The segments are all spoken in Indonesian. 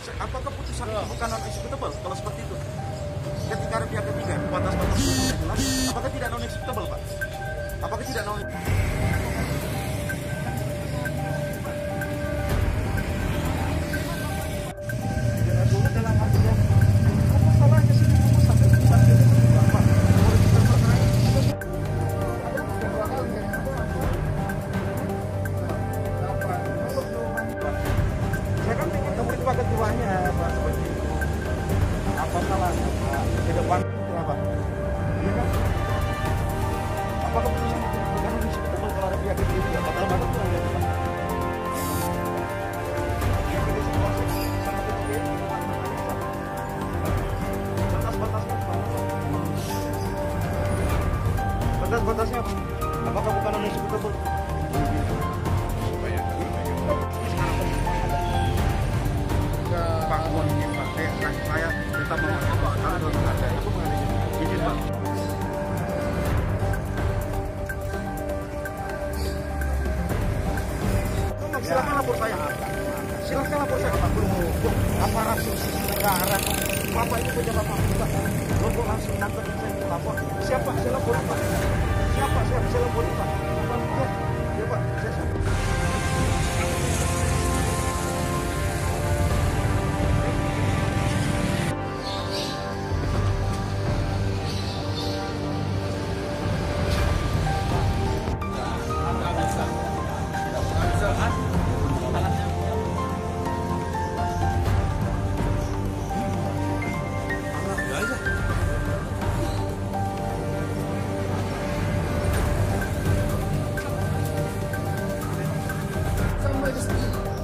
Apakah putusan itu bukan non executable kalau seperti itu? Ketika ada pihak ketiga batas-batas apakah tidak non executable, Pak? Apakah tidak non ketuanya Pak, seperti itu. Apa salahnya Pak? Di depan kenapa? Iya kan? Apa keputusan itu bukan diskutable kalau ada pihak ketiga ya? Bakal banget kan ya Pak? Yang ini situasi sama ketiga ini batas-batasnya Pak. Batas-batasnya Pak. Apakah bukan non diskutable? Pak, mohon izin Pak, saya tetap memakai Pak, karena dalam menghargai. Aku menghargai izin Pak. Silakan lapor saya. Silakan lapor saya Pak. Aparat negara. Bapak ini pejabat Pak. Bapak langsung nangkep saya lapor. Siapa? Saya lapor Pak. Siapa? Saya lapor Pak. Ya Pak, saya siapa?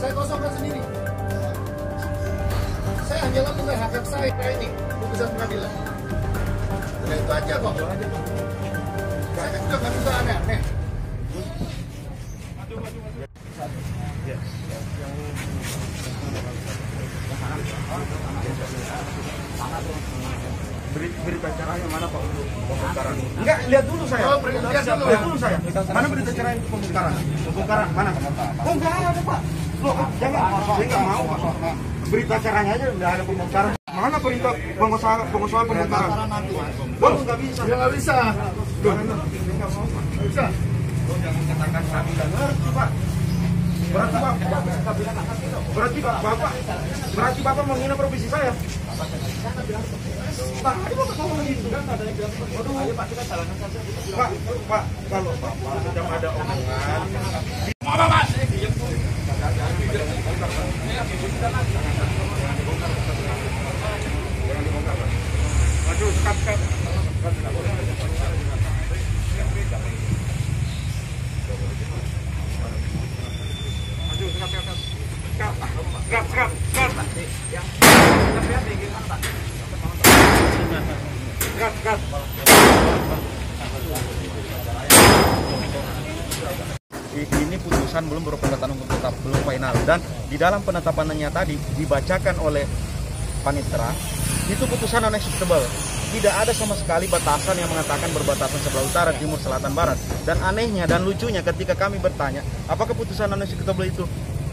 Saya kosongkan sendiri. Saya hanya lakukan hak saya ini putusan pengadilan. Udah itu aja kok. Saya kan juga nggak bisa aneh-aneh. Berita acaranya mana Pak untuk pembongkaran? Enggak, lihat dulu saya. Oh, lihat dulu saya. Mana berita acara untuk pembongkaran? Pembongkaran mana? Oh, enggak ada Pak. Loh, jangan. Saya nggak mau Pak. Berita acaranya aja udah ada pembongkaran. Mana perintah pengusaha pembongkaran? Oh, nggak bisa. Ya nggak bisa. Nggak bisa. Lo jangan katakan kami nggak ngerti Pak. Berarti Bapak menghina profesi saya. Pak, tadi Bapak ngomong gitu. Waduh, ayo Pak, kita jalankan saja. Pak, kalau Bapak sedang ada omongan. Apa Pak? Jangan dibongkar Pak. Maju, sekat. Ini putusan belum berkekuatan hukum tetap, belum final, dan di dalam penetapannya tadi dibacakan oleh panitera itu putusan non executable. Tidak ada sama sekali batasan yang mengatakan berbatasan sebelah utara, timur, selatan, barat. Dan anehnya dan lucunya ketika kami bertanya, apakah putusan non executable itu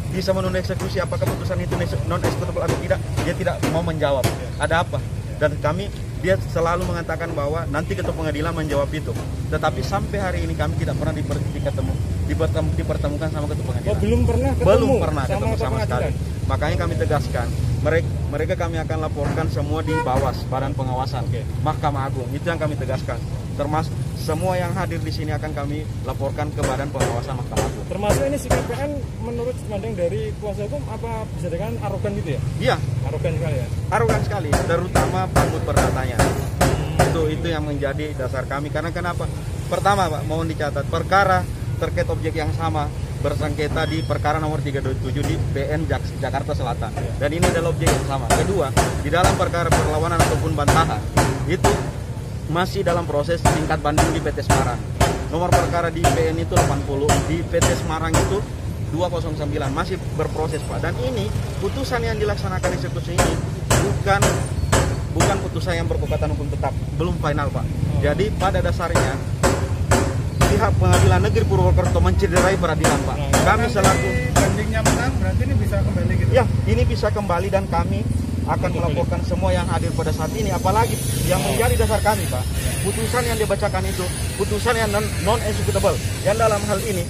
bisa menunda eksekusi, apakah putusan itu non executable atau tidak, dia tidak mau menjawab. Ada apa? Dan dia selalu mengatakan bahwa nanti ketua pengadilan menjawab itu. Tetapi sampai hari ini kami tidak pernah dipertemukan sama ketua pengadilan. Oh, belum pernah ketemu sama sekali. Makanya kami tegaskan, mereka kami akan laporkan semua di Bawas, Badan Pengawasan, Mahkamah Agung. Itu yang kami tegaskan. Termasuk semua yang hadir di sini akan kami laporkan ke Badan Pengawasan Mahkamah Agung. Termasuk ini sikap PN menurut pandang dari kuasa hukum apa bisa dengan arogan gitu ya? Iya. Arogan sekali ya? Arogan sekali, terutama Pak Perdatanya. Itu yang menjadi dasar kami. Karena kenapa? Pertama Pak, mohon dicatat, perkara terkait objek yang sama bersengketa di perkara nomor 327 di PN Jakarta Selatan. Dan ini adalah objek yang sama. Kedua, di dalam perkara perlawanan ataupun bantahan, itu masih dalam proses tingkat banding di PT Semarang. Nomor perkara di PN itu 80, di PT Semarang itu 209, masih berproses Pak. Dan ini putusan yang dilaksanakan eksekusi ini bukan putusan yang berkekuatan hukum tetap, belum final Pak. Jadi pada dasarnya pihak pengadilan negeri Purwokerto mencederai peradilan, Pak. Kami selaku bandingnya menang, berarti ini bisa kembali gitu. ya ini bisa kembali dan kami akan melaporkan semua yang hadir pada saat ini, apalagi yang menjadi dasar kami, Pak. Putusan yang dibacakan itu putusan yang non executable. Yang dalam hal ini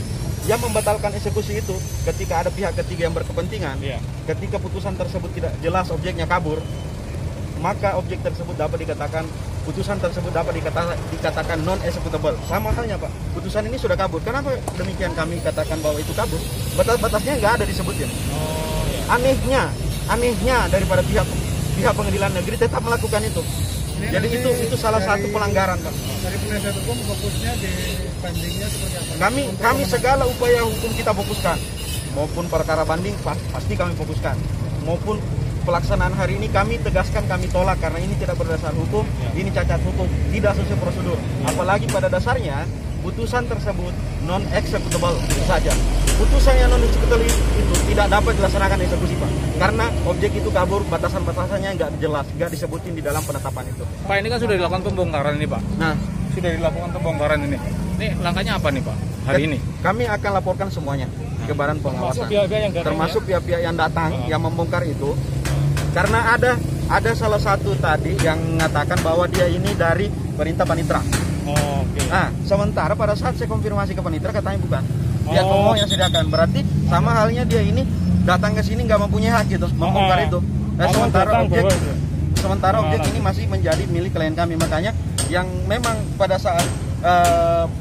yang membatalkan eksekusi itu ketika ada pihak ketiga yang berkepentingan. Ketika putusan tersebut tidak jelas objeknya kabur, maka objek tersebut dapat dikatakan putusan tersebut dapat dikatakan non executable. Sama halnya, Pak. Putusan ini sudah kabur. Kenapa demikian kami katakan bahwa itu kabur? Batas-batasnya nggak ada disebutnya. Anehnya daripada pihak pengadilan negeri tetap melakukan itu. Jadi itu salah satu pelanggaran, Pak. Dari penasihat hukum fokusnya di bandingnya seperti apa? Kami segala upaya hukum kita fokuskan, maupun perkara banding pasti kami fokuskan, maupun pelaksanaan hari ini kami tegaskan, kami tolak karena ini tidak berdasar hukum, ini cacat hukum, tidak sesuai prosedur. Apalagi pada dasarnya putusan tersebut non executable saja. Putusan yang non executable itu tidak dapat dilaksanakan eksekusi, Pak, karena objek itu kabur, batasan-batasannya nggak jelas, nggak disebutin di dalam penetapan itu. Pak, ini kan sudah dilakukan pembongkaran ini, Pak. Nah, Sudah dilakukan pembongkaran ini. Ini langkahnya apa nih, Pak, hari ini? kami akan laporkan semuanya ke Badan Pengawasan, termasuk pihak-pihak yang datang yang membongkar itu. Karena ada salah satu tadi yang mengatakan bahwa dia ini dari Perintah Panitra. Nah, sementara pada saat saya konfirmasi ke Panitra katanya bukan. Pihak Komo yang sediakan. Berarti sama halnya dia ini datang ke sini nggak mempunyai hak gitu membongkar itu. Sementara objek ini masih menjadi milik klien kami. Makanya yang memang pada saat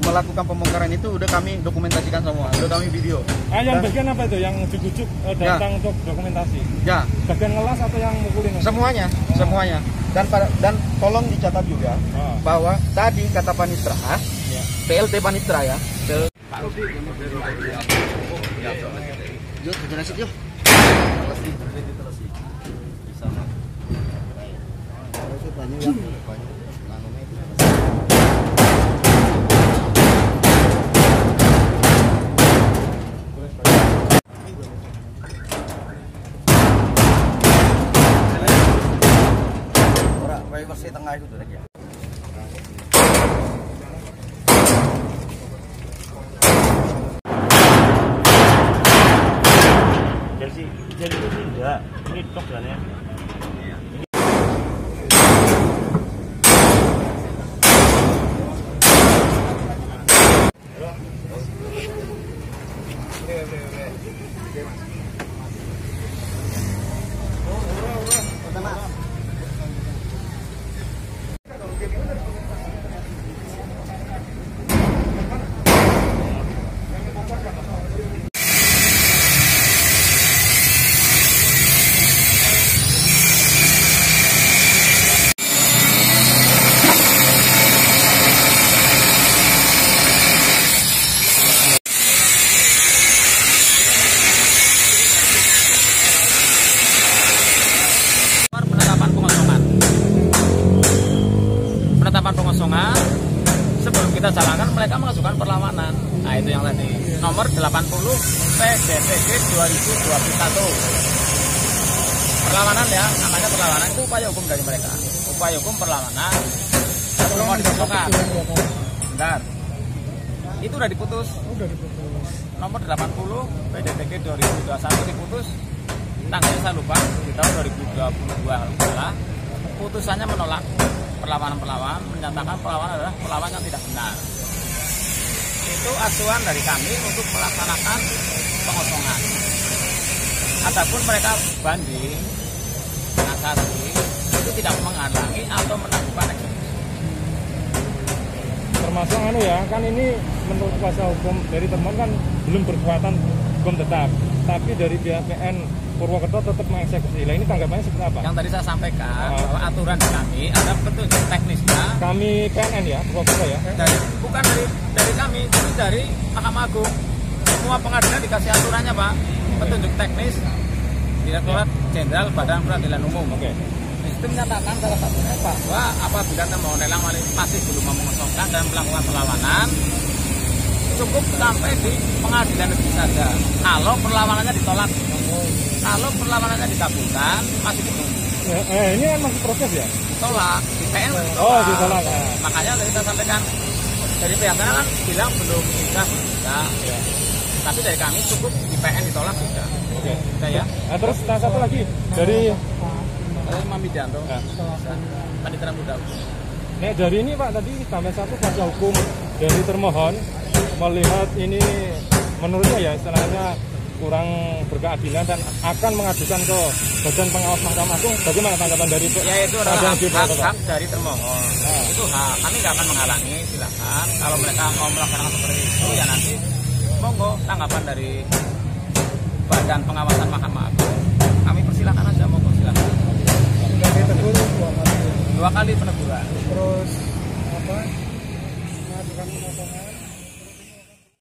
melakukan pembongkaran itu udah kami dokumentasikan semua, udah kami video. Yang bagian apa itu? Yang ujuk-ujuk datang untuk dokumentasi? Ya. Bagian ngelas atau yang mukulin? Semuanya. Dan tolong dicatat juga bahwa tadi kata Panitra, PLT Panitra ya. Versi tengah itu tuh aja. Jadi itu tidak, ini tok kan ya. Penetapan pengosongan sebelum kita jalankan mereka mengajukan perlawanan. Nah, itu yang tadi nomor 80 PDTG 2021. Perlawanan ya, namanya perlawanan itu upaya hukum dari mereka. Upaya hukum perlawanan sebelum mau dikosongkan. Bentar. Itu udah diputus. Nomor 80 PDTG 2021 diputus tanggalnya saya lupa di tahun 2022 lah. Putusannya menolak perlawanan, menyatakan perlawanan adalah perlawanan yang tidak benar. Itu acuan dari kami untuk melaksanakan pengosongan. Adapun mereka banding kasasi itu tidak menghalangi atau menangguhkan eksekusi. Termasuk ya, kan ini menurut kuasa hukum dari teman kan belum berkekuatan hukum tetap, tapi dari pihak PN Purwokerto tetap mengeksekusi. Nah, ini tanggapannya seperti apa? Yang tadi saya sampaikan bahwa aturan di kami ada petunjuk teknisnya. Kami PNN ya, Purwokerto ya. Bukan dari kami, itu dari Mahkamah Agung. Semua pengadilan dikasih aturannya, Pak. Petunjuk teknis Direktorat Jenderal Badan Peradilan Umum. Itu menyatakan salah satunya bahwa apabila termohon lelang masih belum mengosongkan dan melakukan perlawanan, cukup sampai di pengadilan negeri saja. Kalau perlawanannya ditolak, kalau perlawanannya dikabulkan, masih ditunggu. Ini kan masih proses ya? Ditolak, di PN ditolak. Ditolak. Makanya tadi kita sampaikan dari pihak sana kan bilang belum bisa. Ya. Tapi dari kami cukup IPN ditolak sudah. Oke. Sudah ya. Nah, terus satu lagi dari Imam Widianto. Nah. Panitera Muda. Nek dari ini Pak tadi tambah satu kuasa hukum dari termohon melihat ini menurutnya ya istilahnya kurang berkeadilan dan akan mengajukan ke Badan Pengawas Mahkamah Agung. Bagaimana tanggapan dari Ya itu adalah hak dari termohon. Itu hak. Kami nggak akan menghalangi, silakan. Kalau mereka mau melaksanakan seperti itu ya nanti monggo tanggapan dari Badan Pengawasan Mahkamah Agung. Kami persilakan aja, monggo silakan. Sudah ditegur 2 kali. 2 kali peneguran. Terus